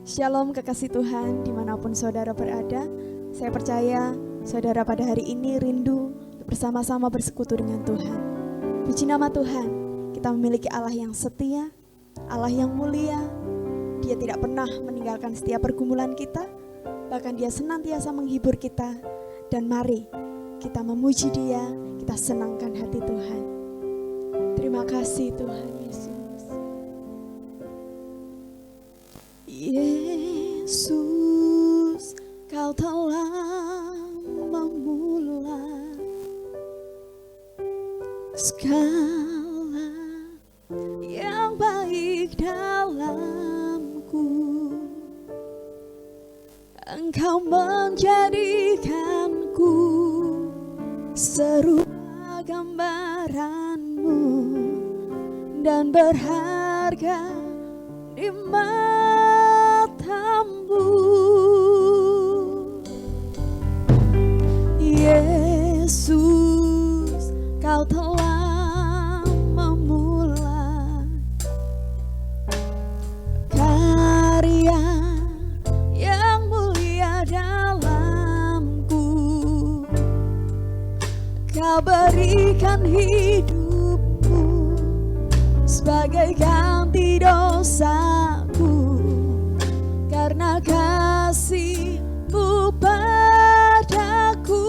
Shalom kekasih Tuhan dimanapun saudara berada. Saya percaya saudara pada hari ini rindu bersama-sama bersekutu dengan Tuhan. Puji nama Tuhan, kita memiliki Allah yang setia, Allah yang mulia. Dia tidak pernah meninggalkan setiap pergumulan kita, bahkan Dia senantiasa menghibur kita. Dan mari kita memuji Dia, kita senangkan hati Tuhan. Terima kasih Tuhan Yesus. Yesus, Kau telah memulai segala yang baik dalamku. Engkau menjadikanku serupa gambaran-Mu dan berharga di mata-Mu. Yesus, Kau telah memulai karya yang mulia dalamku. Kau berikan hidupmu sebagai ganti dosaku, karena kasih-Mu padaku.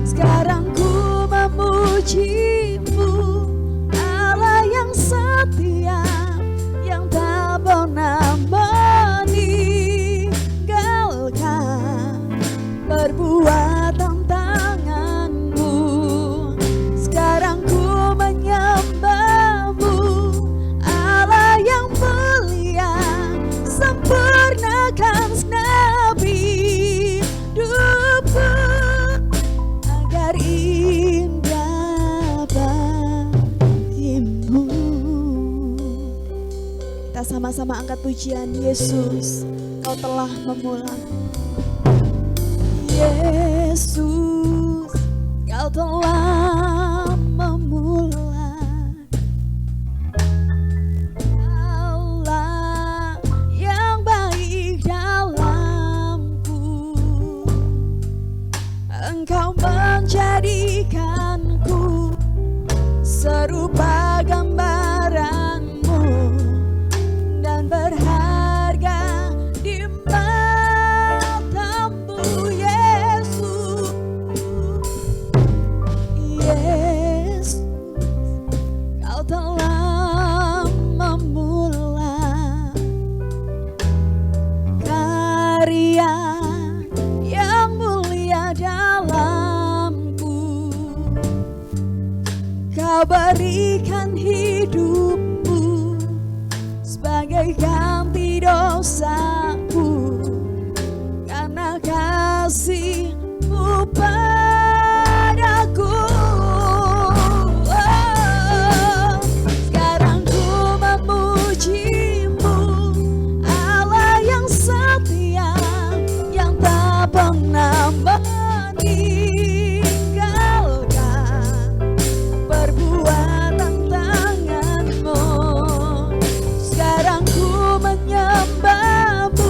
Sekarang ku memuji-Mu, Allah yang setia, yang tak pernah meninggalkan perbuatan tangan-Mu. Sekarang ku menyembah-Mu, Allah yang mulia, sempurnakan segenap hidupku agar indah bagi-Mu. Kita sama-sama angkat pujian. Yesus, Kau telah memulai. Yesus, Kau telah memulai Allah yang baik dalamku. Engkau menjadikanku serupa gambaran-Mu dan berharga di mata-Mu. Yesus, Yesus, Kau telah memulai karya yang mulia dalamku. Kau berikan hidupmu sebagai ganti dosaku, karena kasih-Mu padaku. Sekarang ku memuji-Mu, Allah yang setia, yang tak pernah meninggalkan perbuatan tangan-Mu. Sekarang ku menyembah-Mu,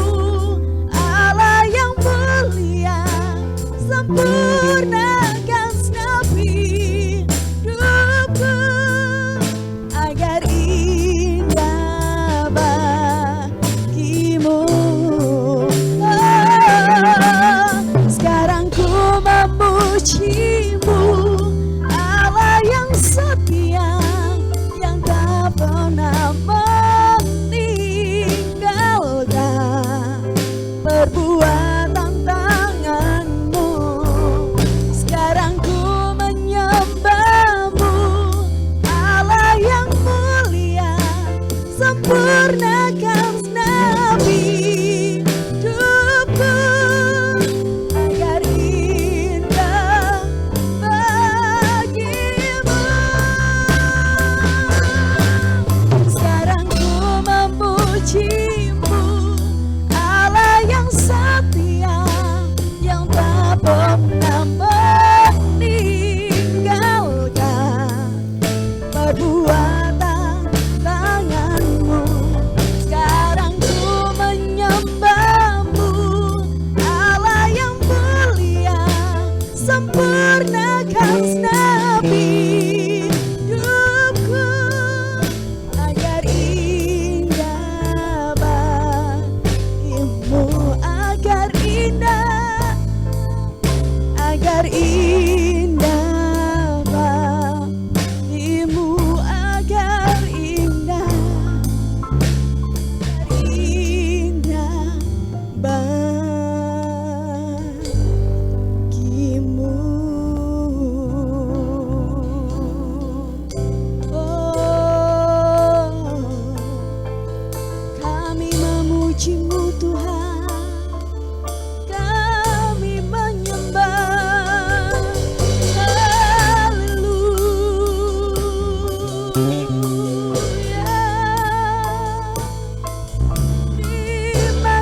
Terima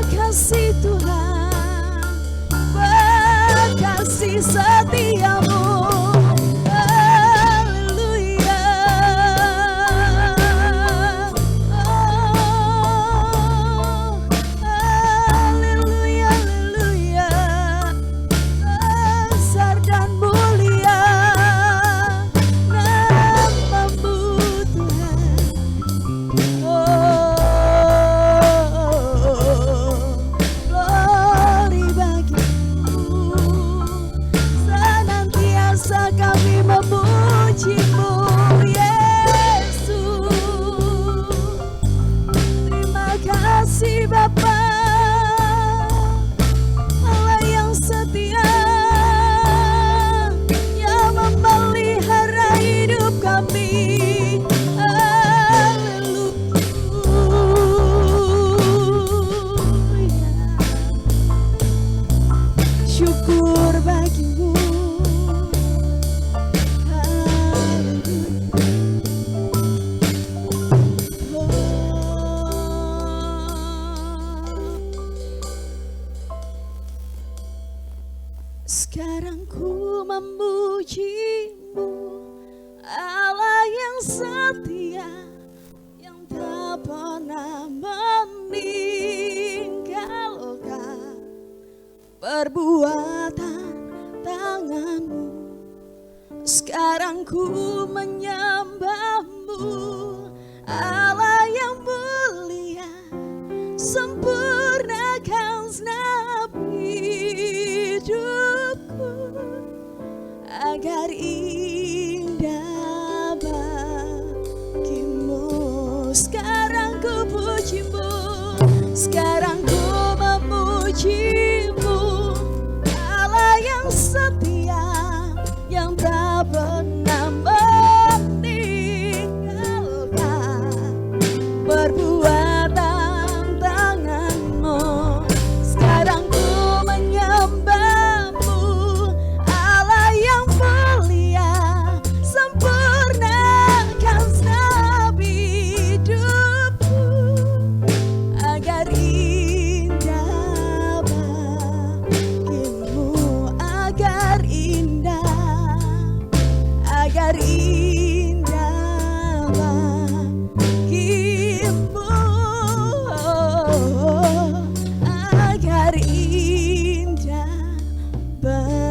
kasih Tuhan, berkasih setiamu. Sekarang ku memujimu, Allah yang setia, yang tak pernah meninggalkan perbuatan tanganmu. Sekarang ku menyembahmu, Allah yang mulia, sempurnakan segenap hidupku agar indah bagimu. Sekarang ku pujimu, sekarang ku memujimu, Allah yang setia, yang tak pernah meninggalkan perbuatan tanganmu. Sekarang ku menyembahmu, Allah yang mulia, sempurnakan segenap hidupku agar indah bagimu, agar indah bagimu, agar indah bagimu.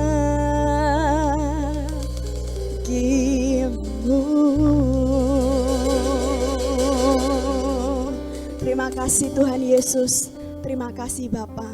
Terima kasih Tuhan Yesus, terima kasih Bapa.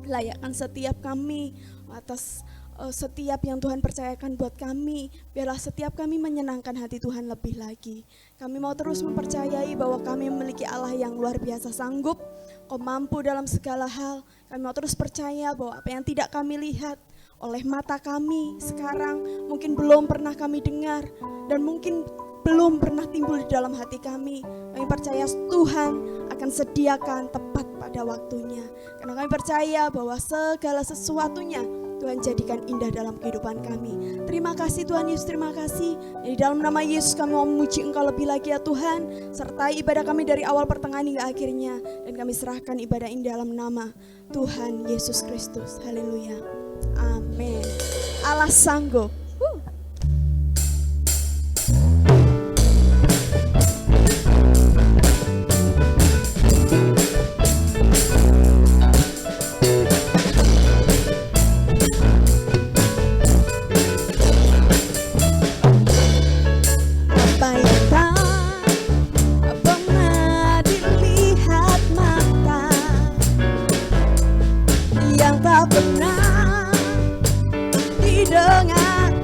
Layakkan setiap kami atas setiap yang Tuhan percayakan buat kami. Biarlah setiap kami menyenangkan hati Tuhan lebih lagi. Kami mau terus mempercayai bahwa kami memiliki Allah yang luar biasa sanggup, Kau mampu dalam segala hal. Kami mau terus percaya bahwa apa yang tidak kami lihat oleh mata kami sekarang, mungkin belum pernah kami dengar, dan mungkin belum pernah timbul di dalam hati kami. Kami percaya Tuhan akan sediakan tepat pada waktunya. Karena kami percaya bahwa segala sesuatunya Tuhan jadikan indah dalam kehidupan kami. Terima kasih Tuhan Yesus, terima kasih. Di dalam nama Yesus kami mau memuji Engkau lebih lagi ya Tuhan. Sertai ibadah kami dari awal pertengahan hingga akhirnya. Dan kami serahkan ibadah ini dalam nama Tuhan Yesus Kristus. Haleluya. Amin. Allah sanggup. Yang tak pernah didengar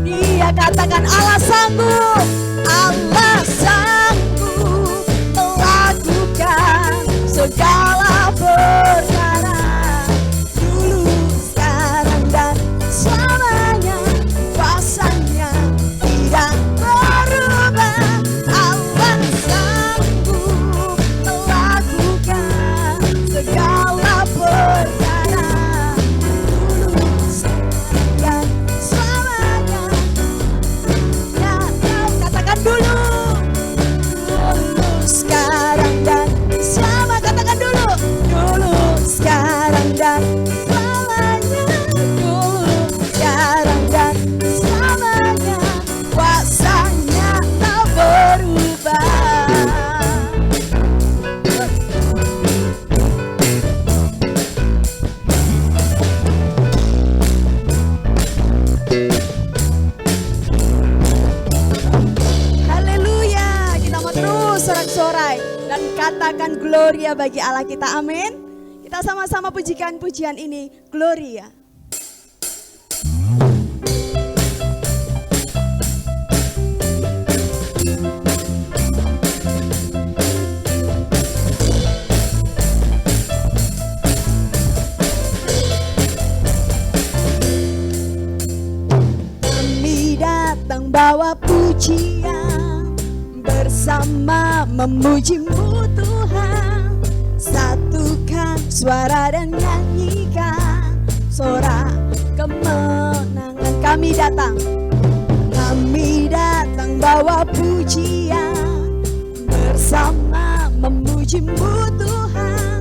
Dia katakan Allah sanggup, Allah sanggup melakukan segala perkara. Dulu, sekarang, dan selamanya kuasanya tidak berubah. Allah sanggup melakukan segala perkara. Dulu, sekarang, selamanya. Ya, katakan dulu. Dulu, sekarang, dan selama. Katakan dulu. Dulu, sekarang, dan selamanya. Dulu, sekarang, dan selamanya. Kuasanya tak berubah. Haleluya. Kita mau terus sorak-sorai dan katakan gloria bagi Allah kita. Amin. Kita sama-sama pujikan pujian ini. Gloria. Kami datang bawa pujian, bersama memuji-Mu Tuhan. Satukan suara dan nyanyikan sorak kemenangan. Kami datang bawa pujian, bersama memuji-Mu Tuhan.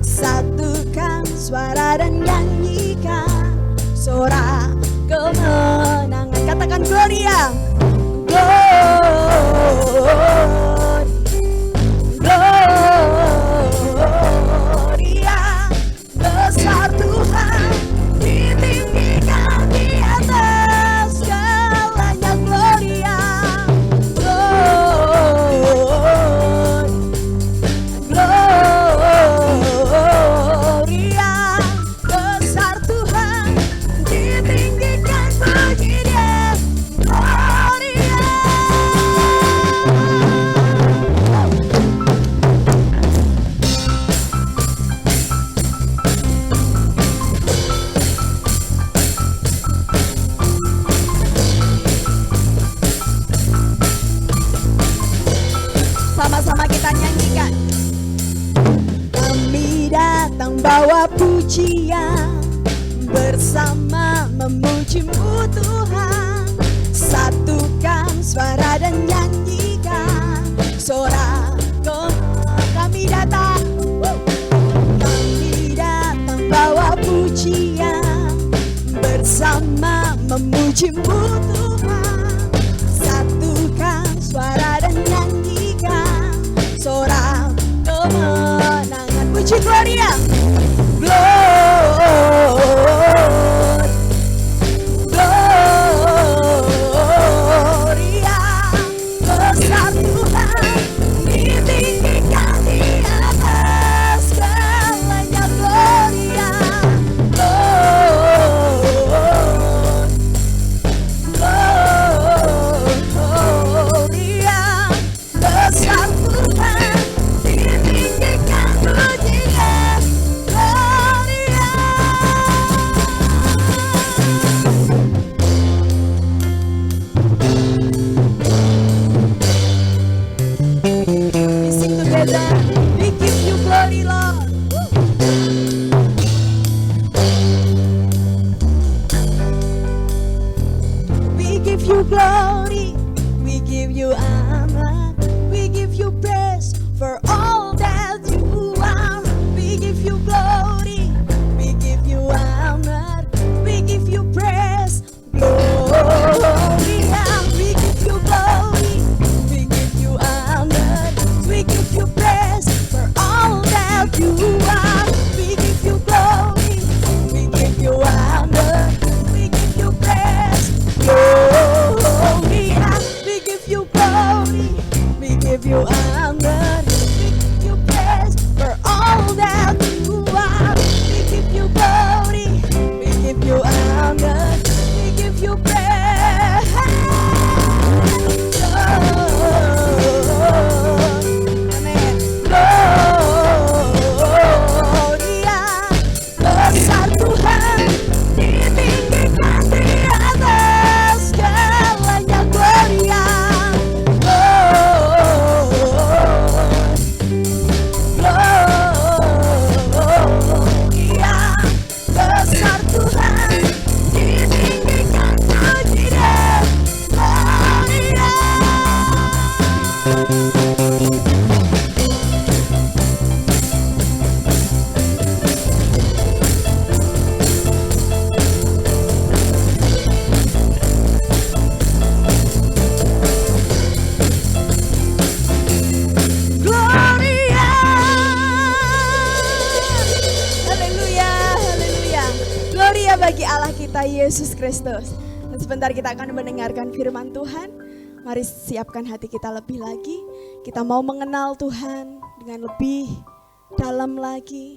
Satukan suara dan nyanyikan sorak kemenangan. Katakan gloria. Gloria, besar Tuhan, ditinggikan di atas segalanya. Gloria, gloria, besar Tuhan, ditinggikan puji-Dia. Gloria. Sama-sama kita nyanyikan. Kami datang bawa pujian, bersama memuji-Mu Tuhan. Satukan suara dan nyanyikan sorak kami datang. Kami datang bawa pujian, bersama memuji-Mu Tuhan. Satukan suara dan nyanyikan sorak kemenangan. Puji gloria. Gloria, besar Tuhan, ditinggikan di atas segalanya. Gloria, gloria, besar Tuhan, ditinggikan puji-Dia. Gloria. We sing together. We give you glory, Lord. We give you glory. We give you honor. We give you praise for all that you are. We give you glory. We give you honor. We give you praise. Gloria. We give you glory. We give you honor. We give you praise for all that you are. We give you glory. We give you honor. We give you praise. Gloria. We give you glory. Yesus Kristus. Dan sebentar kita akan mendengarkan firman Tuhan. Mari siapkan hati kita lebih lagi. Kita mau mengenal Tuhan dengan lebih dalam lagi.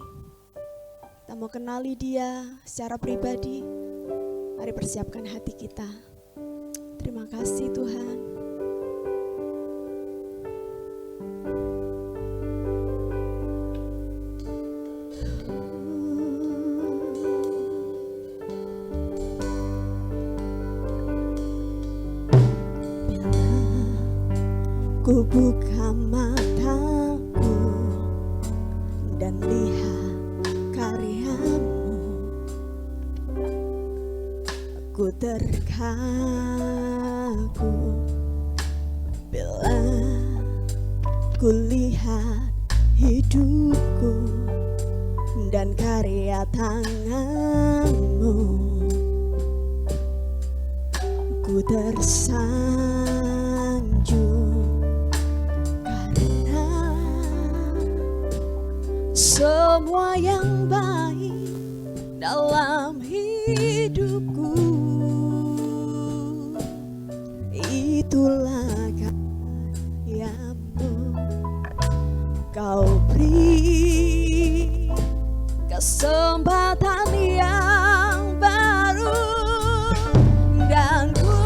Kita mau kenali Dia secara pribadi. Mari persiapkan hati kita. Terima kasih Tuhan. Ku buka mataku dan lihat karyamu, ku terkagum bila ku lihat hidupku dan karya tanganmu. Ku tersanjung semua yang baik dalam hidupku, itulah karyamu. Kau beri kesempatan yang baru, dan ku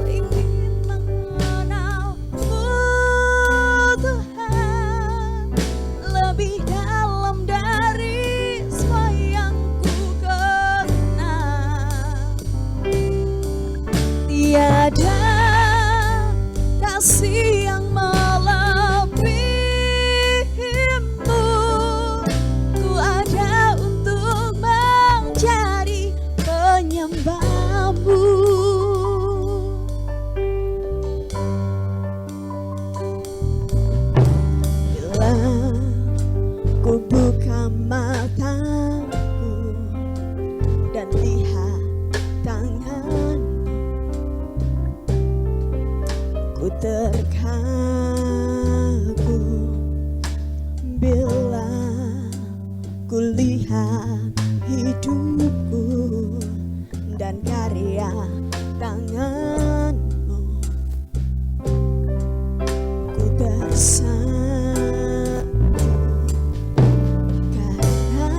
ingin mengenalmu Tuhan lebih dalam dari semua yang ku kenal. Tiada kasih yang melebihimu. Ku ada untuk menjadi penyembahmu. Bila ku buka mataku dan lihat tanganmu, ku terkagum bila ku lihat hidupku dan karya tanganmu. Ku tersanjung karena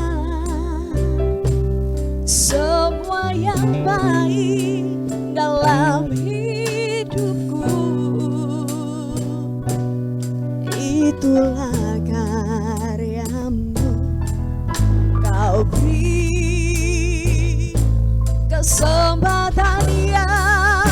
semua yang baik dalam hidupku, itulah karyamu. Kau beri kesempatan yang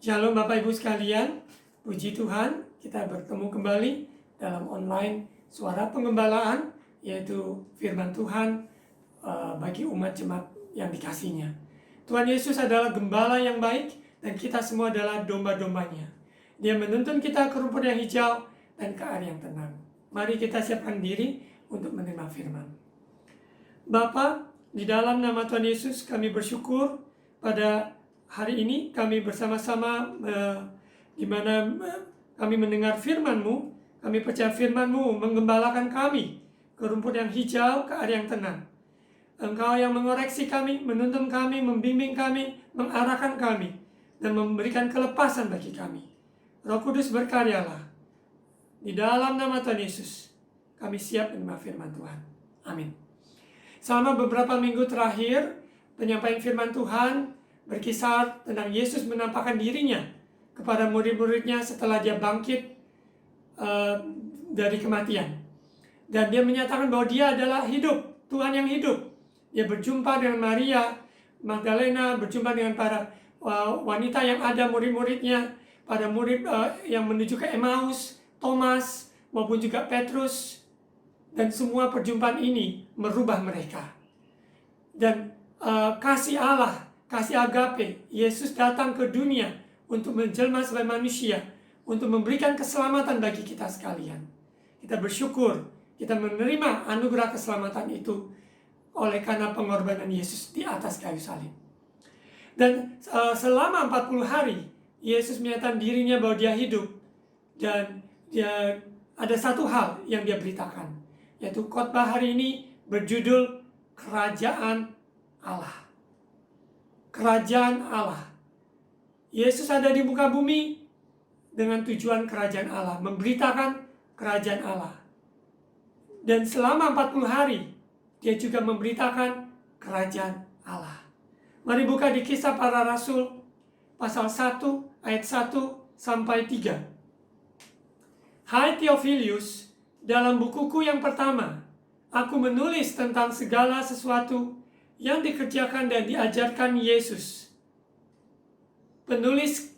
Shalom Bapak Ibu sekalian, puji Tuhan kita bertemu kembali dalam online Suara Pengembalaan, yaitu firman Tuhan bagi umat jemaat yang dikasihinya. Tuhan Yesus adalah gembala yang baik dan kita semua adalah domba-dombanya. Dia menuntun kita ke rumput yang hijau dan ke air yang tenang. Mari kita siapkan diri untuk menerima firman. Bapa, di dalam nama Tuhan Yesus kami bersyukur pada hari ini kami bersama-sama di mana kami mendengar firman-Mu. Kami percaya firman-Mu menggembalakan kami ke rumput yang hijau, ke air yang tenang. Engkau yang mengoreksi kami, menuntun kami, membimbing kami, mengarahkan kami, dan memberikan kelepasan bagi kami. Roh Kudus berkaryalah. Di dalam nama Tuhan Yesus, kami siap menerima firman Tuhan. Amin. Selama beberapa minggu terakhir, penyampaian firman Tuhan berkisar tentang Yesus menampakkan dirinya kepada murid-muridnya setelah dia bangkit dari kematian. Dan dia menyatakan bahwa dia adalah hidup, Tuhan yang hidup. Dia berjumpa dengan Maria Magdalena, berjumpa dengan para wanita yang ada murid-muridnya, pada murid yang menuju ke Emmaus, Thomas, maupun juga Petrus. Dan semua perjumpaan ini merubah mereka. Dan kasih Allah, kasih agape, Yesus datang ke dunia untuk menjelma sebagai manusia, untuk memberikan keselamatan bagi kita sekalian. Kita bersyukur, kita menerima anugerah keselamatan itu oleh karena pengorbanan Yesus di atas kayu salib. Dan selama 40 hari, Yesus menyatakan dirinya bahwa dia hidup. Dan dia ada satu hal yang dia beritakan, yaitu khotbah hari ini berjudul Kerajaan Allah. Kerajaan Allah. Yesus ada di muka bumi dengan tujuan kerajaan Allah, memberitakan kerajaan Allah. Dan selama 40 hari, dia juga memberitakan kerajaan Allah. Mari buka di Kisah Para Rasul, pasal 1, ayat 1 sampai 3. Hai Theophilus, dalam bukuku yang pertama, aku menulis tentang segala sesuatu yang dikerjakan dan diajarkan Yesus. Penulis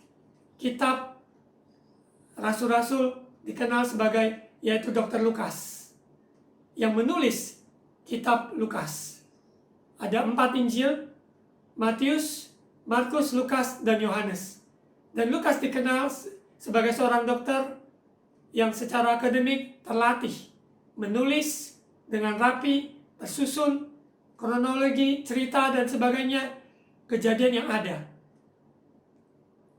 kitab Rasul-Rasul dikenal sebagai yaitu Dr. Lukas, yang menulis kitab Lukas. Ada 4 Injil, Matius, Markus, Lukas, dan Yohanes. Dan Lukas dikenal sebagai seorang dokter yang secara akademik terlatih, menulis dengan rapi, tersusun, kronologi, cerita, dan sebagainya, kejadian yang ada.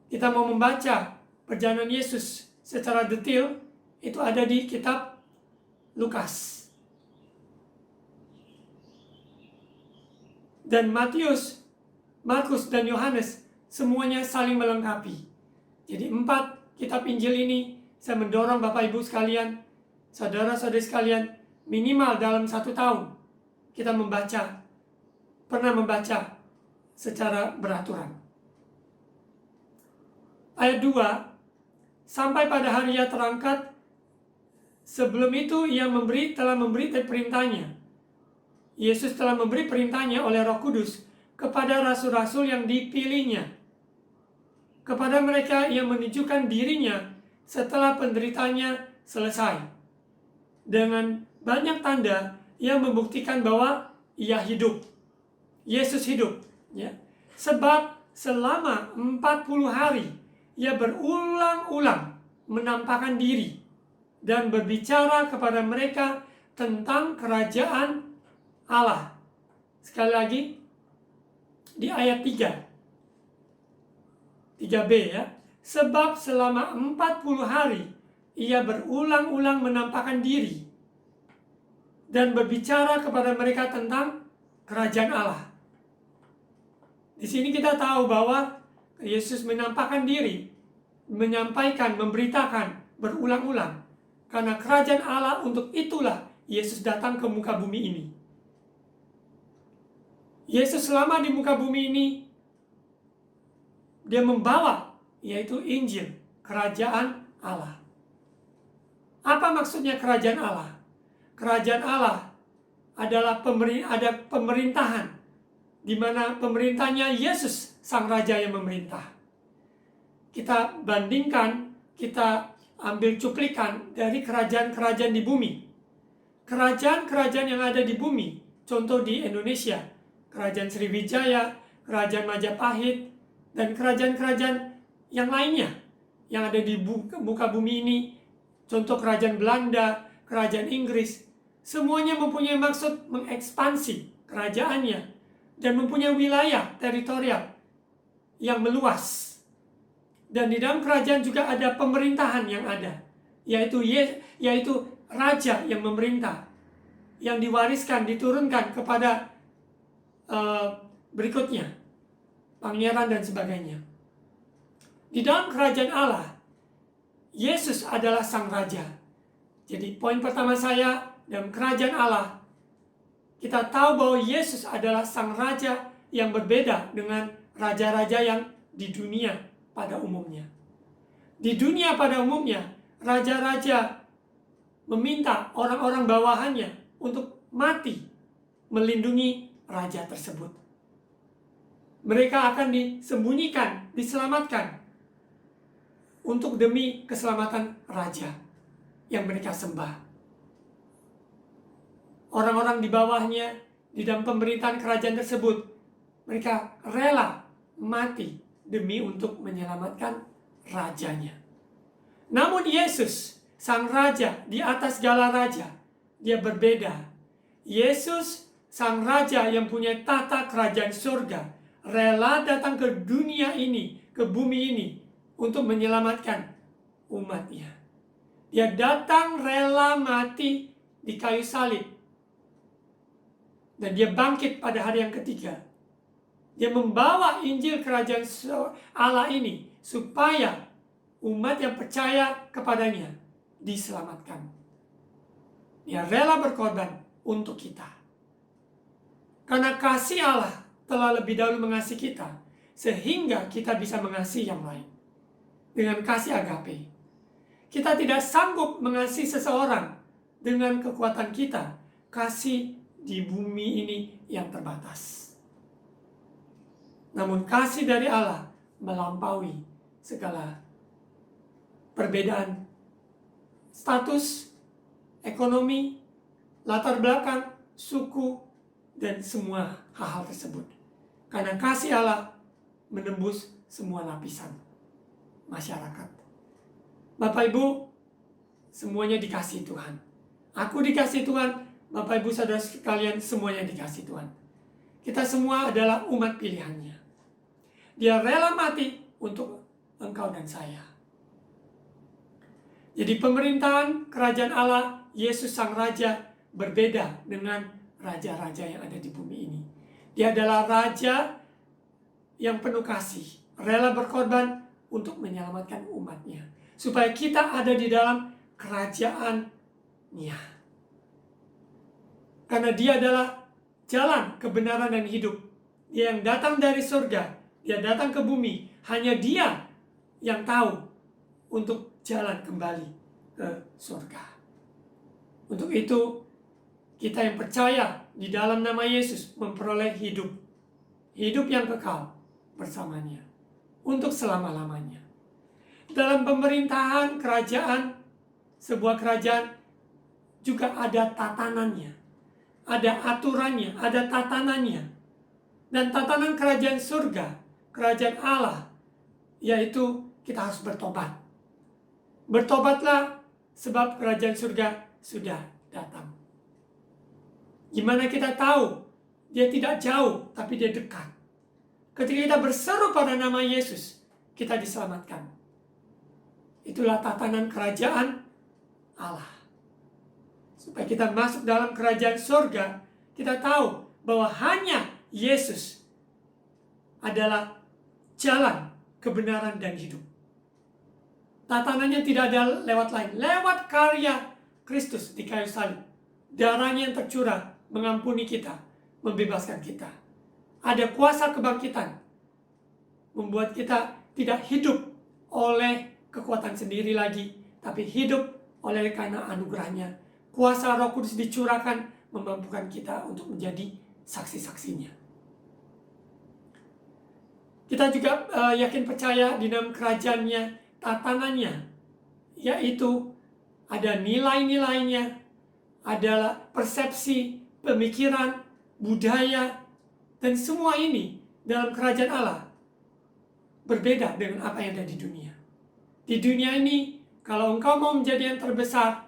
Kita mau membaca perjalanan Yesus secara detail, itu ada di kitab Lukas. Dan Matius, Markus, dan Yohanes semuanya saling melengkapi. Jadi 4 kitab Injil ini saya mendorong Bapak Ibu sekalian, saudara-saudari sekalian, minimal dalam 1 tahun kita pernah membaca secara beraturan. Ayat 2, sampai pada hari ia terangkat, sebelum itu ia telah memberi perintahnya. Yesus telah memberi perintahnya oleh Roh Kudus kepada rasul-rasul yang dipilihnya, kepada mereka yang menunjukkan dirinya setelah penderitanya selesai. Dengan banyak tanda yang membuktikan bahwa ia hidup. Yesus hidup. Ya. Sebab selama 40 hari ia berulang-ulang menampakkan diri dan berbicara kepada mereka tentang kerajaan Allah. Sekali lagi di ayat 3b ya. Sebab selama 40 hari ia berulang-ulang menampakkan diri dan berbicara kepada mereka tentang kerajaan Allah. Di sini kita tahu bahwa Yesus menampakkan diri, menyampaikan, memberitakan berulang-ulang. Karena kerajaan Allah, untuk itulah Yesus datang ke muka bumi ini. Yesus selama di muka bumi ini, dia membawa, yaitu Injil, kerajaan Allah. Apa maksudnya kerajaan Allah? Kerajaan Allah adalah pemerintahan, di mana pemerintahnya Yesus, Sang Raja yang memerintah. kita bandingkan, kita ambil cuplikan dari kerajaan-kerajaan di bumi. Kerajaan-kerajaan yang ada di bumi, contoh di Indonesia, Kerajaan Sriwijaya, Kerajaan Majapahit, dan kerajaan-kerajaan yang lainnya yang ada di muka bumi ini, contoh Kerajaan Belanda, Kerajaan Inggris, semuanya mempunyai maksud mengekspansi kerajaannya dan mempunyai wilayah teritorial yang meluas. Dan di dalam kerajaan juga ada pemerintahan yang ada, yaitu raja yang memerintah, yang diwariskan, diturunkan kepada berikutnya, pangeran dan sebagainya. Di dalam kerajaan Allah, Yesus adalah sang raja. Jadi poin pertama saya, dalam kerajaan Allah, kita tahu bahwa Yesus adalah sang raja yang berbeda dengan raja-raja yang di dunia pada umumnya. Di dunia pada umumnya, raja-raja meminta orang-orang bawahannya untuk mati melindungi raja tersebut. Mereka akan disembunyikan, diselamatkan untuk demi keselamatan raja yang mereka sembah. Orang-orang di bawahnya, di dalam pemerintahan kerajaan tersebut, mereka rela mati demi untuk menyelamatkan rajanya. Namun Yesus, sang raja di atas segala raja, dia berbeda. Yesus, sang raja yang punya tata kerajaan surga, rela datang ke dunia ini, ke bumi ini, untuk menyelamatkan umatnya. Dia datang rela mati di kayu salib. Dan dia bangkit pada hari yang ketiga. Dia membawa Injil kerajaan Allah ini supaya umat yang percaya kepadanya diselamatkan. Dia rela berkorban untuk kita. Karena kasih Allah telah lebih dahulu mengasihi kita, sehingga kita bisa mengasihi yang lain. Dengan kasih agape. Kita tidak sanggup mengasihi seseorang dengan kekuatan kita. Kasih di bumi ini yang terbatas. Namun kasih dari Allah melampaui segala perbedaan status, ekonomi, latar belakang, suku, dan semua hal-hal tersebut. Karena kasih Allah menembus semua lapisan masyarakat. Bapak Ibu, semuanya dikasihi Tuhan. Aku dikasihi Tuhan, Bapak Ibu saudara sekalian semuanya dikasihi Tuhan. Kita semua adalah umat pilihannya. Dia rela mati untuk engkau dan saya. Jadi pemerintahan kerajaan Allah, Yesus sang raja, berbeda dengan raja-raja yang ada di bumi ini. Dia adalah raja yang penuh kasih, rela berkorban untuk menyelamatkan umatnya, supaya kita ada di dalam kerajaannya. Karena dia adalah jalan, kebenaran, dan hidup. Dia yang datang dari surga, dia datang ke bumi. Hanya dia yang tahu untuk jalan kembali ke surga. Untuk itu, kita yang percaya di dalam nama Yesus memperoleh hidup. Hidup yang kekal bersamanya. Untuk selama-lamanya. Dalam pemerintahan kerajaan, sebuah kerajaan juga ada tatanannya. Ada aturannya, ada tatanannya. Dan tatanan kerajaan surga, kerajaan Allah, yaitu kita harus bertobat. Bertobatlah sebab kerajaan surga sudah datang. Gimana kita tahu? Dia tidak jauh, tapi dia dekat. Ketika kita berseru pada nama Yesus, kita diselamatkan. Itulah tatanan kerajaan Allah. Supaya kita masuk dalam kerajaan surga, kita tahu bahwa hanya Yesus adalah jalan, kebenaran, dan hidup. Tatanannya tidak ada lewat lain. Lewat karya Kristus di kayu salib. Darahnya yang tercurah mengampuni kita, membebaskan kita. Ada kuasa kebangkitan. Membuat kita tidak hidup oleh kekuatan sendiri lagi, tapi hidup oleh karena anugerahnya. Kuasa Roh Kudus dicurahkan memampukan kita untuk menjadi saksi-saksinya. Kita juga yakin percaya di dalam kerajaannya, tatanannya, yaitu ada nilai-nilainya, adalah persepsi, pemikiran, budaya, dan semua ini dalam kerajaan Allah berbeda dengan apa yang ada di dunia. Di dunia ini, kalau engkau mau menjadi yang terbesar,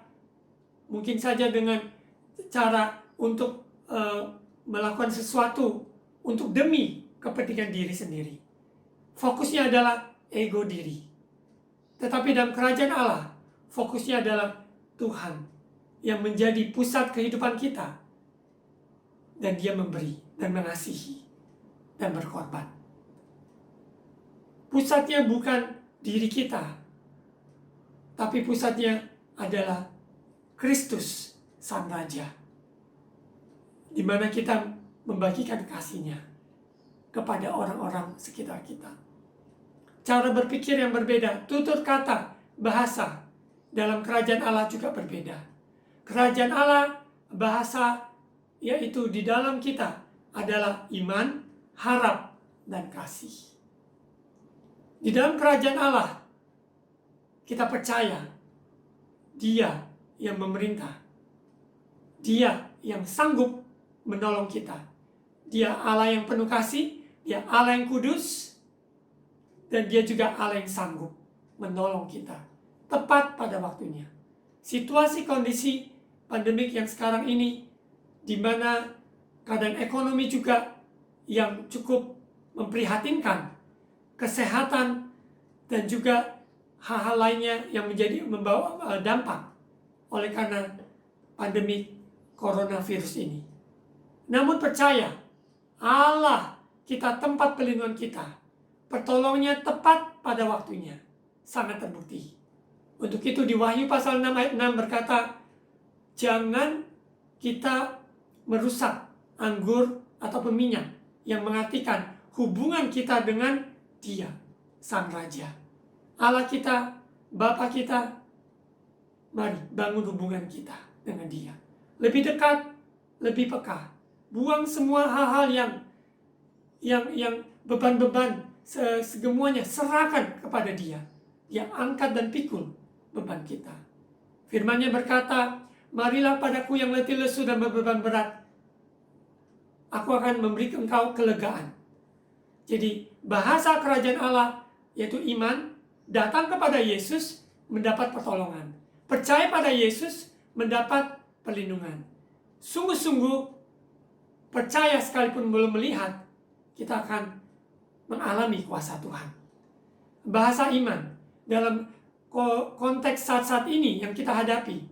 mungkin saja dengan cara untuk melakukan sesuatu untuk demi kepentingan diri sendiri. Fokusnya adalah ego diri. Tetapi dalam kerajaan Allah, fokusnya adalah Tuhan yang menjadi pusat kehidupan kita. Dan Dia memberi dan mengasihi dan berkorban. Pusatnya bukan diri kita, tapi pusatnya adalah Kristus Sang Raja, di mana kita membagikan kasih-Nya kepada orang-orang sekitar kita. Cara berpikir yang berbeda, tutur kata, bahasa dalam kerajaan Allah juga berbeda. Kerajaan Allah, bahasa yaitu di dalam kita adalah iman, harap, dan kasih. Di dalam kerajaan Allah, kita percaya Dia yang memerintah. Dia yang sanggup menolong kita. Dia Allah yang penuh kasih, Dia Allah yang kudus, dan Dia juga Allah yang sanggup menolong kita tepat pada waktunya. Situasi kondisi pandemik yang sekarang ini, di mana keadaan ekonomi juga yang cukup memprihatinkan, kesehatan, dan juga hal-hal lainnya yang membawa dampak oleh karena pandemi coronavirus ini. Namun percaya, Allah kita tempat pelindungan kita. Pertolongannya tepat pada waktunya. Sangat terbukti. Untuk itu di Wahyu pasal 6 ayat 6 berkata, jangan kita merusak anggur atau minyak yang mengartikan hubungan kita dengan Dia, Sang Raja. Allah kita, Bapa kita, mari bangun hubungan kita dengan Dia. Lebih dekat, lebih peka. Buang semua hal-hal yang beban-beban segemuanya, serahkan kepada Dia. Dia angkat dan pikul beban kita. Firman-Nya berkata, marilah padaku yang letih lesu dan berbeban berat, aku akan memberi engkau kelegaan. Jadi bahasa kerajaan Allah yaitu iman, datang kepada Yesus mendapat pertolongan. Percaya pada Yesus mendapat perlindungan. Sungguh-sungguh percaya sekalipun belum melihat, kita akan mengalami kuasa Tuhan. Bahasa iman dalam konteks saat-saat ini yang kita hadapi,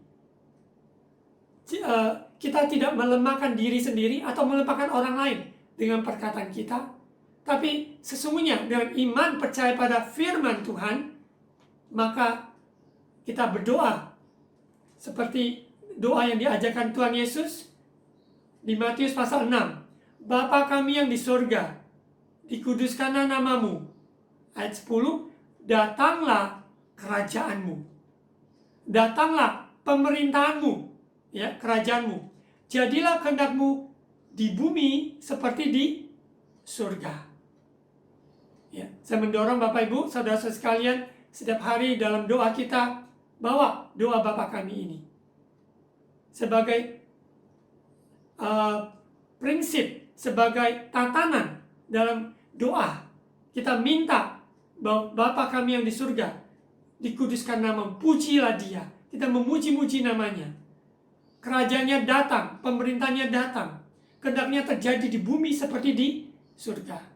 kita tidak melemahkan diri sendiri atau melemahkan orang lain dengan perkataan kita, tapi sesungguhnya dengan iman percaya pada firman Tuhan, maka kita berdoa seperti doa yang diajarkan Tuhan Yesus di Matius pasal 6. Bapa kami yang di surga, dikuduskanlah namamu. Ayat 10, datanglah kerajaanmu. Datanglah pemerintahanmu, ya, kerajaanmu. Jadilah kehendakmu di bumi seperti di surga. Ya, saya mendorong Bapak Ibu, saudara-saudara sekalian, setiap hari dalam doa kita, bawa doa Bapa kami ini sebagai prinsip, sebagai tatanan dalam doa. Kita minta bahwa Bapa kami yang di surga, dikuduskan nama, pujilah Dia. Kita memuji-muji namanya. Kerajaannya datang, pemerintahnya datang, kehendaknya terjadi di bumi seperti di surga.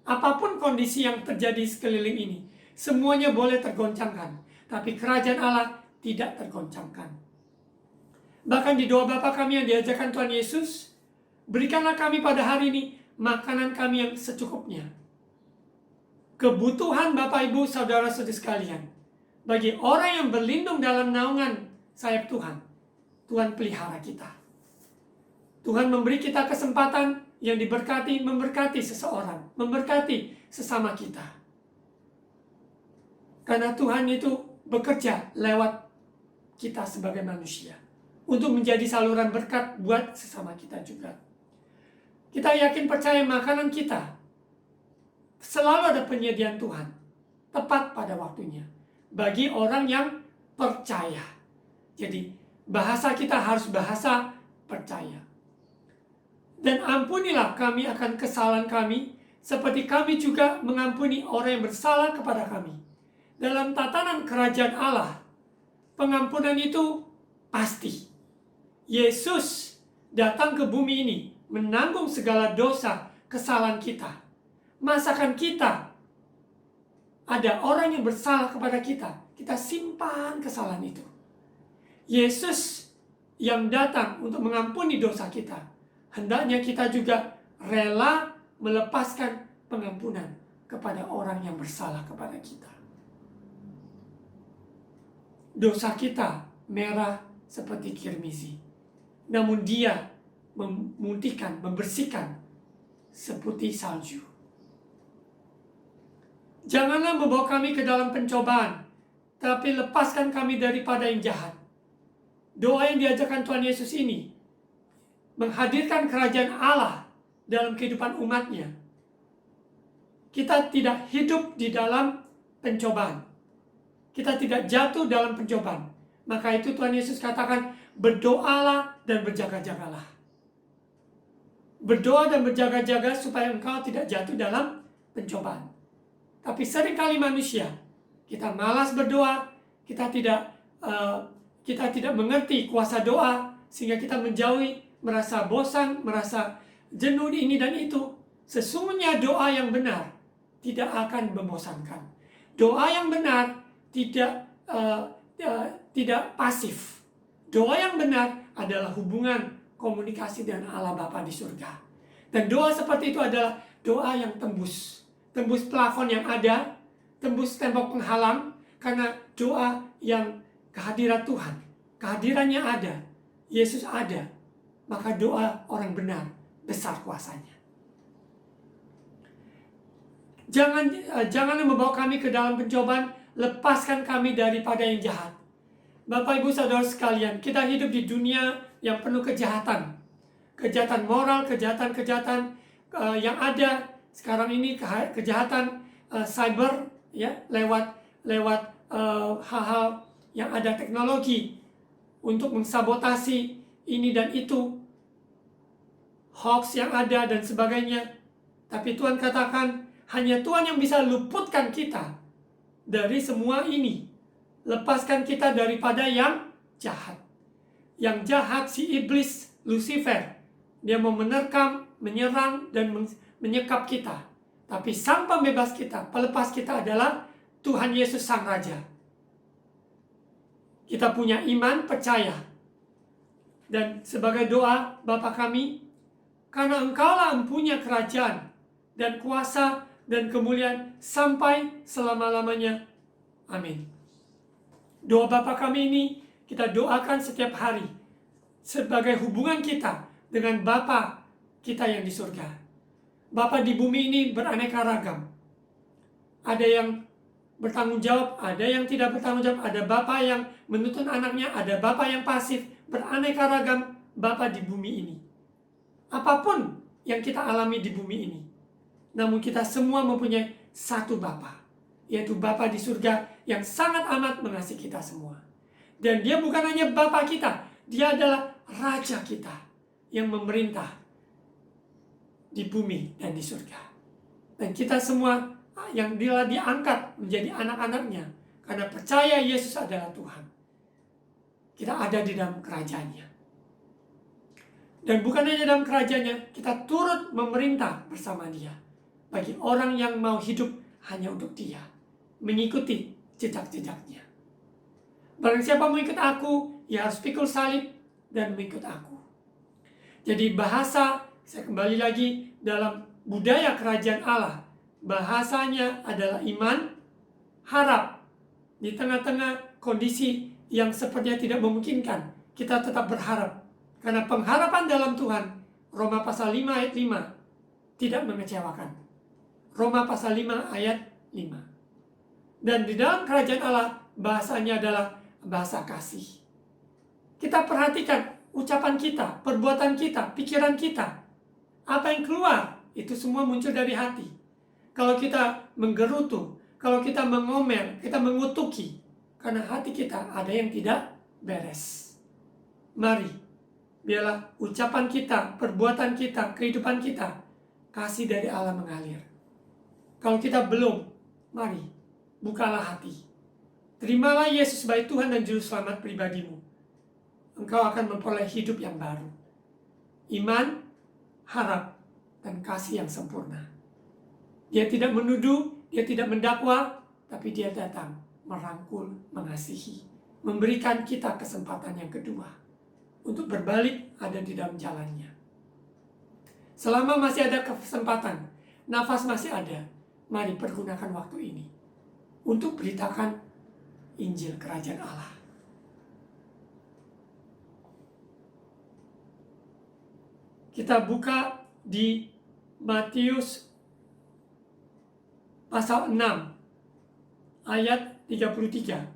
Apapun kondisi yang terjadi sekeliling ini, semuanya boleh tergoncangkan, tapi kerajaan Allah tidak tergoncangkan. Bahkan di doa Bapa kami yang diajarkan Tuhan Yesus, berikanlah kami pada hari ini makanan kami yang secukupnya. Kebutuhan Bapak Ibu saudara-saudari sekalian, bagi orang yang berlindung dalam naungan sayap Tuhan, Tuhan pelihara kita. Tuhan memberi kita kesempatan yang diberkati, memberkati seseorang, memberkati sesama kita. Karena Tuhan itu bekerja lewat kita sebagai manusia untuk menjadi saluran berkat buat sesama kita juga. Kita yakin percaya makanan kita selalu ada penyediaan Tuhan, tepat pada waktunya, bagi orang yang percaya. Jadi bahasa kita harus bahasa percaya. Dan ampunilah kami akan kesalahan kami, seperti kami juga mengampuni orang yang bersalah kepada kami. Dalam tatanan kerajaan Allah, pengampunan itu pasti. Yesus datang ke bumi ini, menanggung segala dosa, kesalahan kita. Masakan kita, ada orang yang bersalah kepada kita, kita simpan kesalahan itu. Yesus yang datang untuk mengampuni dosa kita, hendaknya kita juga rela melepaskan pengampunan kepada orang yang bersalah kepada kita. Dosa kita merah seperti kirmizi, namun Dia memutihkan, membersihkan seperti salju. Janganlah membawa kami ke dalam pencobaan, tapi lepaskan kami daripada yang jahat. Doa yang diajarkan Tuhan Yesus ini menghadirkan kerajaan Allah dalam kehidupan umatnya. Kita tidak hidup di dalam pencobaan. Kita tidak jatuh dalam pencobaan. Maka itu Tuhan Yesus katakan, berdoalah dan berjaga-jagalah. Berdoa dan berjaga-jaga supaya engkau tidak jatuh dalam pencobaan. Tapi seringkali manusia, kita malas berdoa, kita tidak mengerti kuasa doa, sehingga kita menjauhi, merasa bosan, merasa jenuh ini dan itu. Sesungguhnya doa yang benar tidak akan membosankan. Doa yang benar tidak pasif. Doa yang benar adalah hubungan komunikasi dengan Allah Bapa di surga. Dan doa seperti itu adalah doa yang tembus plafon yang ada, tembus tembok penghalang, karena doa yang kehadiran Tuhan, kehadirannya ada, Yesus ada, maka doa orang benar besar kuasanya. Jangan membawa kami ke dalam pencobaan, lepaskan kami daripada yang jahat. Bapak Ibu Saudara sekalian, kita hidup di dunia yang penuh kejahatan. Kejahatan moral, kejahatan yang ada sekarang ini, kejahatan cyber, ya, lewat hal-hal yang ada teknologi untuk mensabotasi ini dan itu, hoax yang ada dan sebagainya. Tapi Tuhan katakan, hanya Tuhan yang bisa luputkan kita dari semua ini. Lepaskan kita daripada yang jahat. Yang jahat si iblis, Lucifer. Dia mau menerkam, menyerang, dan menyekap kita. Tapi sang pembebas kita, pelepas kita adalah Tuhan Yesus Sang Raja. Kita punya iman, percaya. Dan sebagai doa Bapa kami, karena Engkaulah empunya kerajaan dan kuasa dan kemuliaan sampai selama-lamanya. Amin. Doa Bapa kami ini kita doakan setiap hari sebagai hubungan kita dengan Bapa kita yang di surga. Bapa di bumi ini beraneka ragam. Ada yang bertanggung jawab, ada yang tidak bertanggung jawab, ada Bapa yang menuntun anaknya, ada Bapa yang pasif, beraneka ragam Bapa di bumi ini. Apapun yang kita alami di bumi ini, namun kita semua mempunyai satu Bapa, yaitu Bapa di surga yang sangat amat mengasihi kita semua. Dan Dia bukan hanya Bapa kita, Dia adalah Raja kita yang memerintah di bumi dan di surga. Dan kita semua yang Dia diangkat menjadi anak-anaknya karena percaya Yesus adalah Tuhan. Kita ada di dalam kerajaannya. Dan bukan hanya dalam kerajaannya, kita turut memerintah bersama Dia bagi orang yang mau hidup hanya untuk Dia, mengikuti jejak-jejaknya. Barang siapa mengikut aku, ia harus pikul salib dan mengikut aku. Jadi bahasa, saya kembali lagi dalam budaya kerajaan Allah, bahasanya adalah iman, harap. Di tengah-tengah kondisi yang sepertinya tidak memungkinkan, kita tetap berharap. Karena pengharapan dalam Tuhan, Roma pasal 5 ayat 5, tidak mengecewakan. Roma pasal 5 ayat 5. Dan di dalam kerajaan Allah, bahasanya adalah bahasa kasih. Kita perhatikan ucapan kita, perbuatan kita, pikiran kita. Apa yang keluar, itu semua muncul dari hati. kalau kita menggerutu, kalau kita mengomel, kita mengutuki, karena hati kita ada yang tidak beres. Mari, biarlah ucapan kita, perbuatan kita, kehidupan kita, kasih dari Allah mengalir. Kalau kita belum, mari, bukalah hati. Terimalah Yesus sebagai Tuhan dan Juru Selamat pribadimu. Engkau akan memperoleh hidup yang baru. Iman, harap, dan kasih yang sempurna. Dia tidak menuduh, dia tidak mendakwa, tapi dia datang merangkul, mengasihi, memberikan kita kesempatan yang kedua untuk berbalik ada di dalam jalannya. Selama masih ada kesempatan, nafas masih ada, mari pergunakan waktu ini untuk beritakan Injil Kerajaan Allah. Kita buka di Matius pasal 6 ayat 33.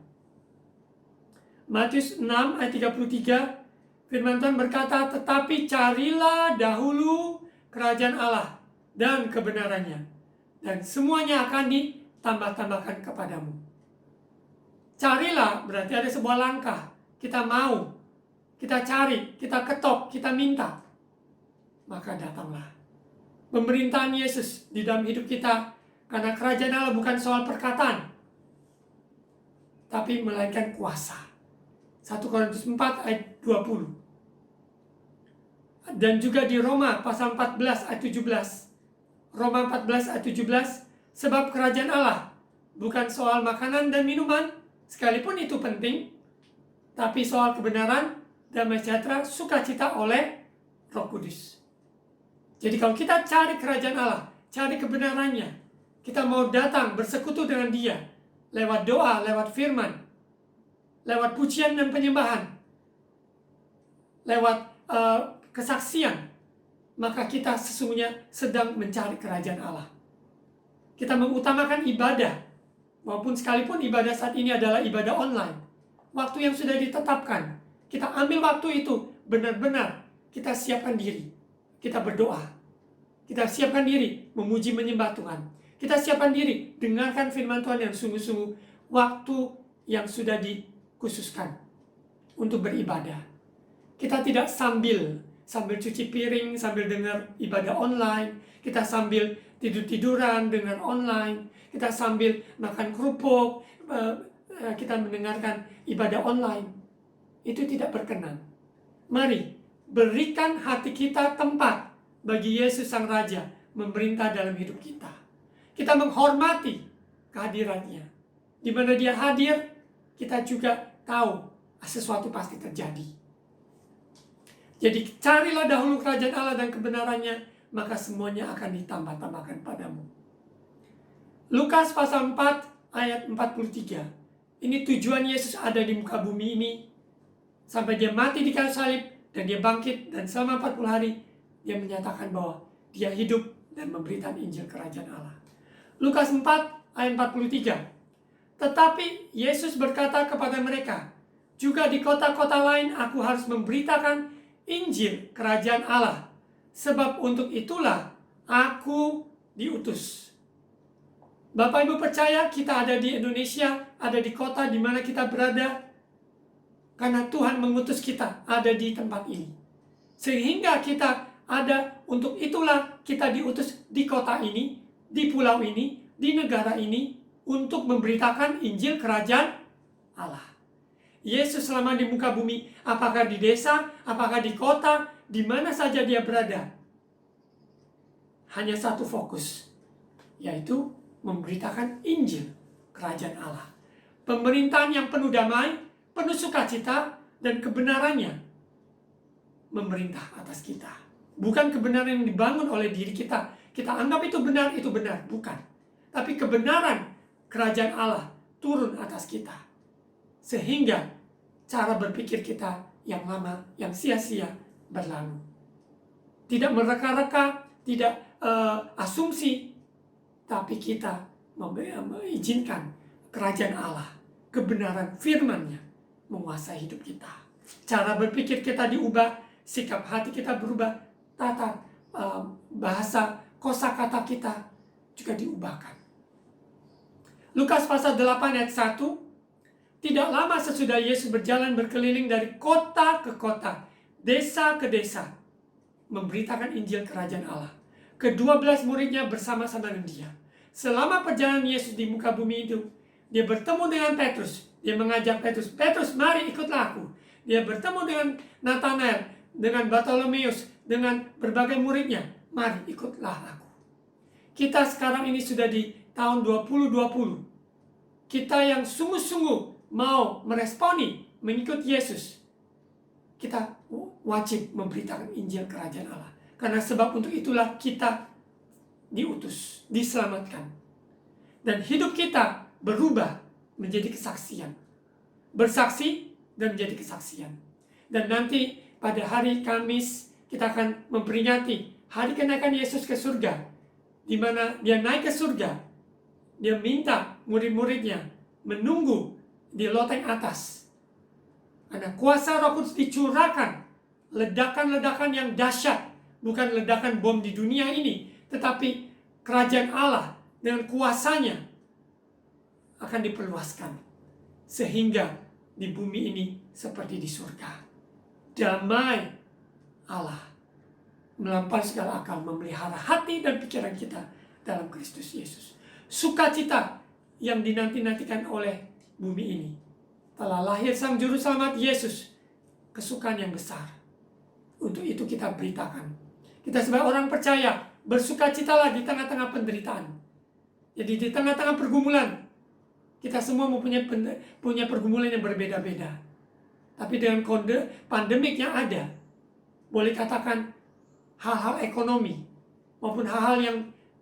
Matius 6 ayat 33, firman Tuhan berkata, tetapi carilah dahulu kerajaan Allah dan kebenarannya, dan semuanya akan ditambah-tambahkan kepadamu. Carilah berarti ada sebuah langkah. Kita mau, kita cari, kita ketok, kita minta. Maka datanglah pemerintahan Yesus di dalam hidup kita. Karena kerajaan Allah bukan soal perkataan, tapi melainkan kuasa. 1 Korintus 4 ayat 20. Dan juga di Roma pasal 14 ayat 17. Roma 14 ayat 17. Sebab kerajaan Allah bukan soal makanan dan minuman, sekalipun itu penting, tapi soal kebenaran, damai sejahtera, sukacita oleh Roh Kudus. Jadi kalau kita cari kerajaan Allah, cari kebenarannya, kita mau datang bersekutu dengan Dia lewat doa, lewat firman, lewat pujian dan penyembahan, lewat kesaksian, maka kita sesungguhnya sedang mencari kerajaan Allah. Kita mengutamakan ibadah, maupun sekalipun ibadah saat ini adalah ibadah online. Waktu yang sudah ditetapkan, kita ambil waktu itu benar-benar kita siapkan diri, kita berdoa, kita siapkan diri memuji menyembah Tuhan. Kita siapkan diri, dengarkan firman Tuhan yang sungguh-sungguh, waktu yang sudah dikhususkan untuk beribadah. Kita tidak sambil cuci piring, sambil dengar ibadah online, kita sambil tidur-tiduran dengan online, kita sambil makan kerupuk, kita mendengarkan ibadah online. Itu tidak berkenan. Mari, berikan hati kita tempat bagi Yesus Sang Raja memerintah dalam hidup kita. Kita menghormati kehadirannya. Di mana Dia hadir, kita juga tahu sesuatu pasti terjadi. Jadi carilah dahulu kerajaan Allah dan kebenarannya, maka semuanya akan ditambah-tambahkan padamu. Lukas pasal 4 ayat 43. Ini tujuan Yesus ada di muka bumi ini, sampai Dia mati di kayu salib, dan Dia bangkit, dan selama 40 hari Dia menyatakan bahwa Dia hidup dan memberitakan Injil Kerajaan Allah. Lukas 4 ayat 43. Tetapi Yesus berkata kepada mereka, juga di kota-kota lain aku harus memberitakan Injil Kerajaan Allah, sebab untuk itulah aku diutus. Bapak Ibu percaya kita ada di Indonesia, ada di kota di mana kita berada, karena Tuhan mengutus kita ada di tempat ini. Sehingga kita ada, untuk itulah kita diutus di kota ini, di pulau ini, di negara ini, untuk memberitakan Injil Kerajaan Allah. Yesus selama di muka bumi, apakah di desa, apakah di kota, di mana saja Dia berada, hanya satu fokus, yaitu memberitakan Injil Kerajaan Allah. Pemerintahan yang penuh damai, penuh sukacita, dan kebenarannya memerintah atas kita. Bukan kebenaran yang dibangun oleh diri kita. Kita anggap itu benar, bukan. Tapi kebenaran kerajaan Allah turun atas kita. Sehingga cara berpikir kita yang lama, yang sia-sia berlalu. Tidak mereka-reka, tidak asumsi, tapi kita mengizinkan kerajaan Allah, kebenaran firman-Nya menguasai hidup kita. Cara berpikir kita diubah, sikap hati kita berubah, tata bahasa, kosakata kita juga diubahkan. Lukas pasal 8 ayat 1, tidak lama sesudah Yesus berjalan berkeliling dari kota ke kota, desa ke desa, memberitakan Injil Kerajaan Allah. Ke-12 muridnya bersama-sama dengan dia. Selama perjalanan Yesus di muka bumi itu, dia bertemu dengan Petrus. Dia mengajak Petrus, Petrus mari ikutlah aku. Dia bertemu dengan Nathanael, dengan Bartolomeus, dengan berbagai muridnya. Mari ikutlah aku. Kita sekarang ini sudah di tahun 2020. Kita yang sungguh-sungguh mau meresponi, mengikut Yesus, kita wajib memberitakan Injil Kerajaan Allah. Karena sebab untuk itulah kita diutus, diselamatkan. Dan hidup kita berubah menjadi kesaksian. Bersaksi dan menjadi kesaksian. Dan nanti pada hari Kamis kita akan memperingati hari kenaikan Yesus ke surga. Di mana dia naik ke surga. Dia minta murid-muridnya menunggu di loteng atas. Karena kuasa Roh Kudus dicurahkan. Ledakan-ledakan yang dahsyat. Bukan ledakan bom di dunia ini. Tetapi kerajaan Allah dengan kuasanya akan diperluaskan. Sehingga di bumi ini seperti di surga. Damai Allah melampaui segala akal, memelihara hati dan pikiran kita dalam Kristus Yesus. Sukacita yang dinanti-nantikan oleh bumi ini. Telah lahir Sang Juru Selamat Yesus. Kesukaan yang besar. Untuk itu kita beritakan. Kita sebagai orang percaya, bersukacitalah di tengah-tengah penderitaan. Jadi di tengah-tengah pergumulan, kita semua punya pergumulan yang berbeda-beda. Tapi dengan pandemik yang ada, boleh katakan hal-hal ekonomi, maupun hal-hal yang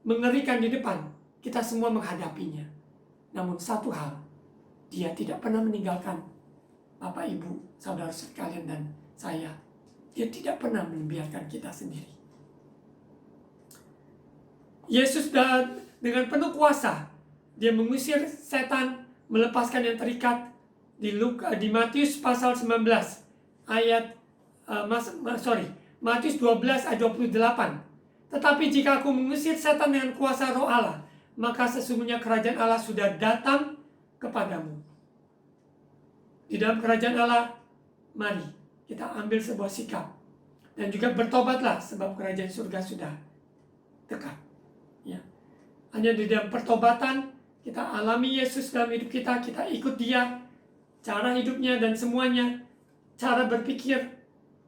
mengerikan di depan, kita semua menghadapinya. Namun satu hal, dia tidak pernah meninggalkan Bapak, Ibu, saudara sekalian dan saya. Dia tidak pernah membiarkan kita sendiri. Yesus dengan penuh kuasa, dia mengusir setan, melepaskan yang terikat di Matius pasal 19 ayat Matius 12 ayat 28. Tetapi jika aku mengusir setan dengan kuasa Roh Allah, maka sesungguhnya kerajaan Allah sudah datang kepadamu. Di dalam kerajaan Allah, mari kita ambil sebuah sikap dan juga bertobatlah, sebab kerajaan surga sudah dekat. Ya. Hanya di dalam pertobatan kita alami Yesus dalam hidup kita, kita ikut Dia, cara hidupnya dan semuanya, cara berpikir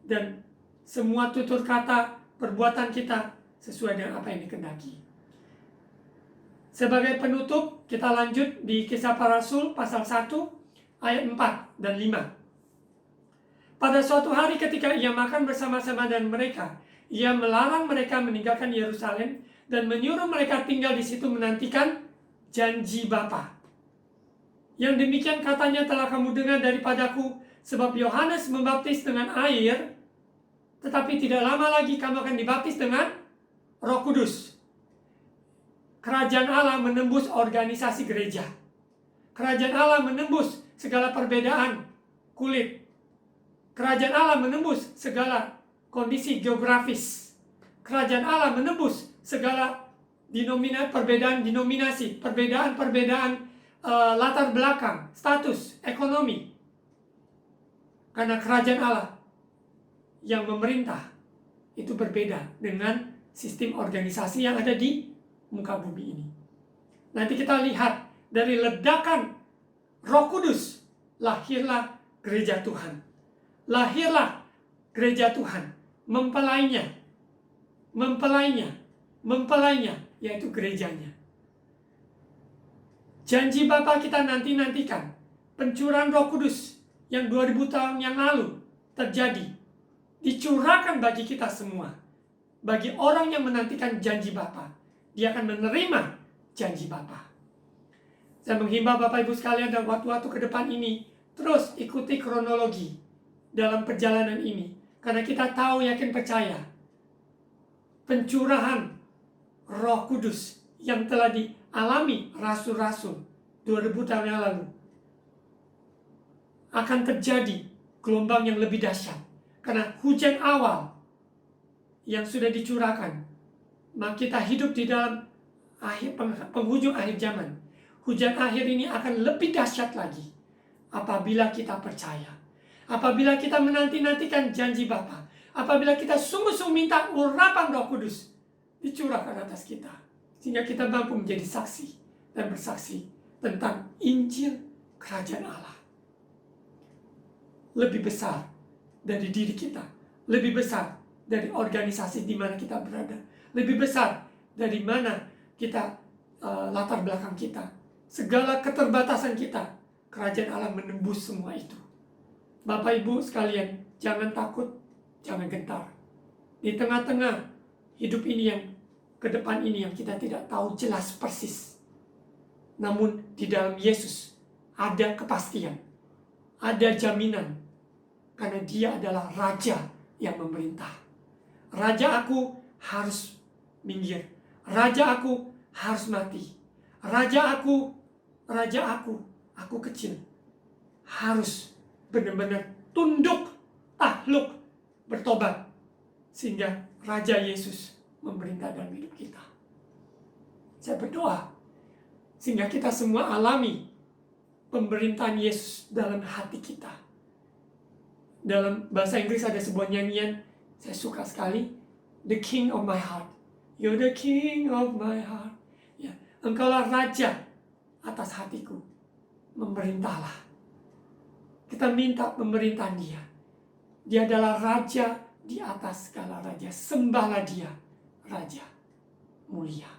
dan semua tutur kata, perbuatan kita sesuai dengan apa yang dikehendaki. Sebagai penutup, kita lanjut di Kisah Para Rasul pasal 1 ayat 4 dan 5. Pada suatu hari ketika ia makan bersama-sama dengan mereka, ia melarang mereka meninggalkan Yerusalem dan menyuruh mereka tinggal di situ menantikan janji Bapa. Yang demikian katanya telah kamu dengar daripadaku, sebab Yohanes membaptis dengan air, tetapi tidak lama lagi kamu akan dibaptis dengan Roh Kudus. Kerajaan Allah menembus organisasi gereja. Kerajaan Allah menembus segala perbedaan kulit. Kerajaan Allah menembus segala kondisi geografis. Kerajaan Allah menembus segala perbedaan denominasi, perbedaan latar belakang, status, ekonomi. Karena kerajaan Allah yang memerintah itu berbeda dengan sistem organisasi yang ada di muka bumi ini. Nanti kita lihat dari ledakan Roh Kudus, lahirlah gereja Tuhan. Lahirlah gereja Tuhan, mempelainya, yaitu gerejanya. Janji Bapa kita nantikan, pencurahan Roh Kudus yang 2000 tahun yang lalu terjadi, dicurahkan bagi kita semua. Bagi orang yang menantikan janji Bapa, dia akan menerima janji Bapa. Saya menghimbau Bapak Ibu sekalian dalam waktu-waktu ke depan ini, terus ikuti kronologi dalam perjalanan ini. Karena kita tahu, yakin, percaya, pencurahan Roh Kudus yang telah dialami rasul-rasul 2000 tahun yang lalu akan terjadi gelombang yang lebih dahsyat. Karena hujan awal yang sudah dicurahkan, maka kita hidup di dalam penghujung akhir zaman. Hujan akhir ini akan lebih dahsyat lagi apabila kita percaya. Apabila kita menanti-nantikan janji Bapa. Apabila kita sungguh-sungguh minta urapan Roh Kudus dicurahkan atas kita. Sehingga kita mampu menjadi saksi dan bersaksi tentang Injil Kerajaan Allah. Lebih besar dari diri kita. Lebih besar dari organisasi di mana kita berada. Lebih besar dari mana kita, latar belakang kita. Segala keterbatasan kita. Kerajaan Allah menembus semua itu. Bapak Ibu sekalian, jangan takut, jangan gentar. Di tengah-tengah hidup ini yang ke depan ini yang kita tidak tahu jelas persis. Namun di dalam Yesus ada kepastian, ada jaminan. Karena Dia adalah Raja yang memerintah. Raja aku harus minggir. Raja aku harus mati. Raja aku kecil. Harus benar-benar tunduk, takluk, bertobat. Sehingga Raja Yesus memerintah dalam hidup kita. Saya berdoa sehingga kita semua alami pemerintahan Yesus dalam hati kita. Dalam bahasa Inggris ada sebuah nyanyian, saya suka sekali. The King of my heart. You're the King of my heart. Ya, Engkaulah Raja atas hatiku. Memerintahlah. Kita minta pemerintahan Dia. Dia adalah Raja di atas segala raja. Sembahlah Dia, Raja mulia.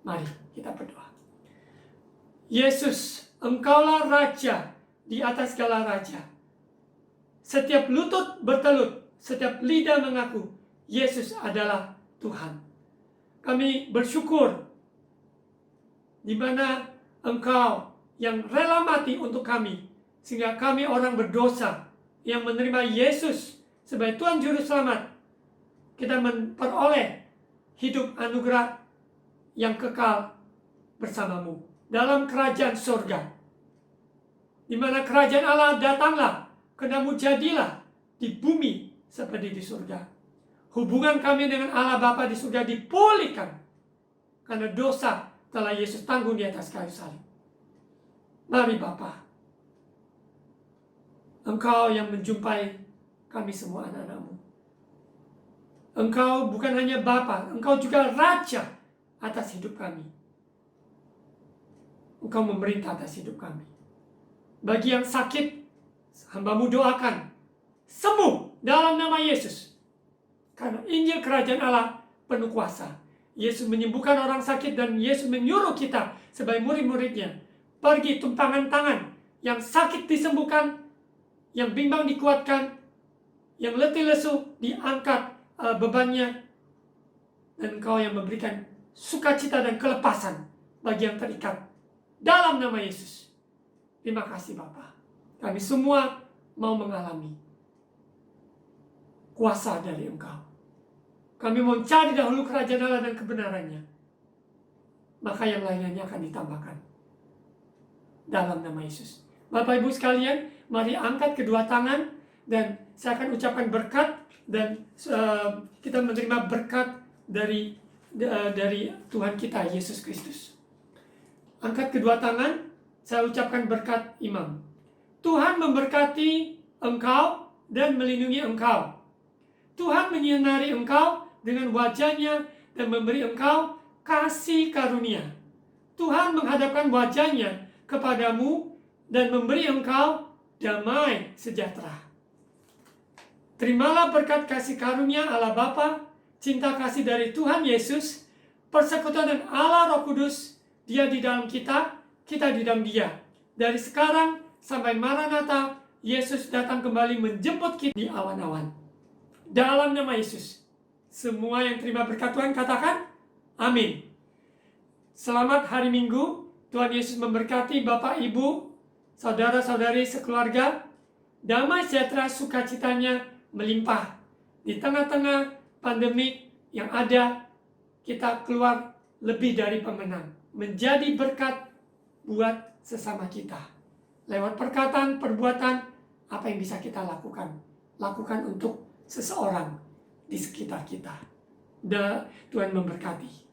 Mari kita berdoa. Yesus, Engkaulah Raja di atas segala raja. Setiap lutut bertelut, setiap lidah mengaku, Yesus adalah Tuhan. Kami bersyukur di mana Engkau yang rela mati untuk kami, sehingga kami orang berdosa yang menerima Yesus sebagai Tuhan Juru Selamat, kita memperoleh hidup anugerah yang kekal bersamamu dalam kerajaan surga, di mana kerajaan Allah datanglah, kehendak-Mu jadilah di bumi seperti di surga. Hubungan kami dengan Allah Bapa di surga dipulihkan karena dosa telah Yesus tanggung di atas kayu salib. Mari Bapa, Engkau yang menjumpai kami semua anak-anak-Mu. Engkau bukan hanya Bapa, Engkau juga Raja atas hidup kami. Engkau memerintah atas hidup kami. Bagi yang sakit, hamba-Mu doakan sembuh dalam nama Yesus. Karena Injil Kerajaan Allah penuh kuasa. Yesus menyembuhkan orang sakit dan Yesus menyuruh kita sebagai murid-muridnya pergi tumpangan tangan, yang sakit disembuhkan, yang bimbang dikuatkan, yang letih lesu diangkat bebannya, dan Engkau yang memberikan sukacita dan kelepasan bagi yang terikat dalam nama Yesus. Terima kasih Bapa. Kami semua mau mengalami kuasa dari Engkau. Kami mau cari dahulu kerajaan Allah dan kebenarannya. Maka yang lainnya akan ditambahkan. Dalam nama Yesus. Bapak Ibu sekalian, mari angkat kedua tangan dan saya akan ucapkan berkat dan kita menerima berkat dari Tuhan kita Yesus Kristus. Angkat kedua tangan, saya ucapkan berkat imam. Tuhan memberkati engkau dan melindungi engkau. Tuhan menyinari engkau dengan wajahnya dan memberi engkau kasih karunia. Tuhan menghadapkan wajahnya kepadamu dan memberi engkau damai sejahtera. Terimalah berkat kasih karunia Allah Bapa, cinta kasih dari Tuhan Yesus, persekutuan dan Allah Roh Kudus, Dia di dalam kita, kita di dalam Dia. Dari sekarang sampai Maranatha, Yesus datang kembali menjemput kita di awan-awan. Dalam nama Yesus, semua yang terima berkat Tuhan katakan, amin. Selamat hari Minggu. Tuhan Yesus memberkati Bapak, Ibu, saudara-saudari sekeluarga. Damai sejahtera sukacitanya melimpah. Di tengah-tengah pandemik yang ada, kita keluar lebih dari pemenang. Menjadi berkat buat sesama kita. Lewat perkataan, perbuatan, apa yang bisa kita lakukan? Lakukan untuk seseorang di sekitar kita. Tuhan memberkati.